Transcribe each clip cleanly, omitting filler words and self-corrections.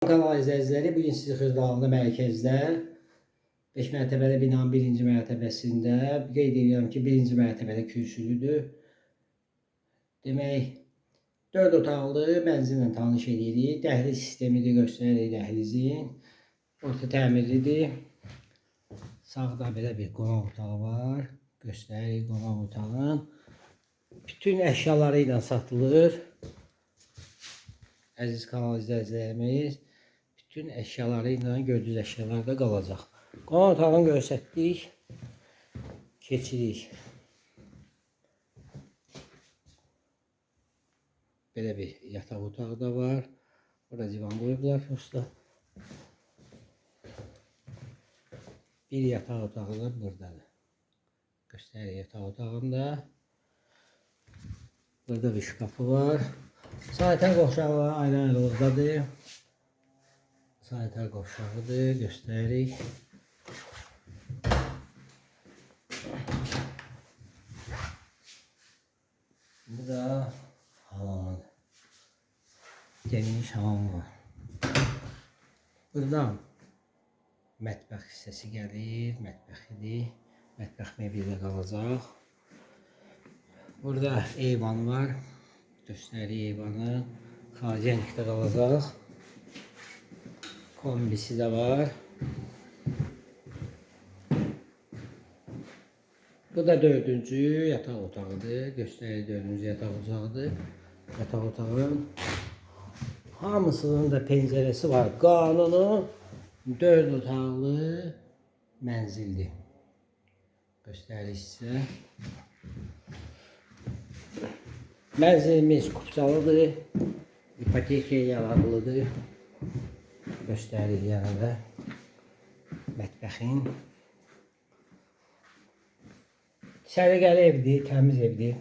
Kanal izləyiciləri, bugün sizi Xırdalanda mərkəzdə 5 mərtəbəli binanın 1-ci mərtəbəsində qeyd edirəm ki, 1-ci mərtəbədə kürsülüdür. Demək, 4 otaqlı mənzillə tanış edirik. Dəhliz sistemini göstəririk dəhlizin. Orta təmirlidir. Sağda belə bir qonaq otağı var. Göstəririk qonaq otağın. Bütün əşyaları ilə satılır. Əziz kanal izləyicilərimiz, bütün əşyaları ilə gördüyünüz əşyalar da qalacaq. Qonaq otağını göstərdik. Keçirik. Belə bir yataq otağı da var. Burada divan qoyublar usta. Bir yataq otağı da buradadır. Göstəririk yataq otağında. Burada bir şkafı var. Sanitar qovşağı ayrı-ayrılıqdadır. Sanitar qovşağıdır, göstəririk. Bu da hamamıdır. Geniş hamam var. Buradan mətbəx hissəsi gəlir, mətbəxidir. Mətbəx mebeli də qalacaq. Burada eyvan var. Göstəririk eyvanı. Xaricəlikdə qalacaq. Kombisi də var. Bu da 4-cü yataq otağıdır. Göstəririk 4-cü yataq otağıdır. Yataq otağın hamısının da pəncərəsi var. Qanunu 4 otaqlı mənzildir. Göstəririk sizə. Mənzilimiz kupçalıdır. İpotekaya yararlıdır. Göstəririk yəni də mətbəxin. Səliqəli evdir, təmiz evdir.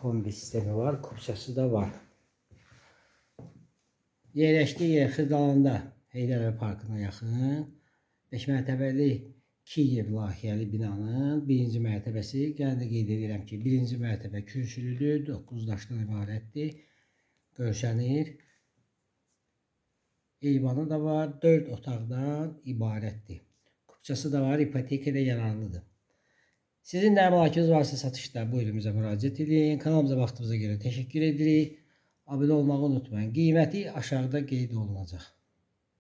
Kombi sistemi var, kupçası da var. Yerləşdiyi yer Xırdalanda Heydər Parkına yaxın. 5 mərtəbəli Kiyev layihəli binanın 1-ci mərtəbəsi. Gəlin də qeyd edirəm ki, 1-ci mərtəbə kürsülüdür, 9 daşdan ibarətdir. Görsənir. Eyvanı da var, 4 otaqdan ibarətdir. Kupçası da var, ipotekada yararlıdır. Sizin də əmlakınız varsa satışda buyurun bizə müraciət edin. Kanalımıza baxdığınıza görə təşəkkür edirik. Abunə olmağı unutmayın. Qiyməti aşağıda qeyd olunacaq.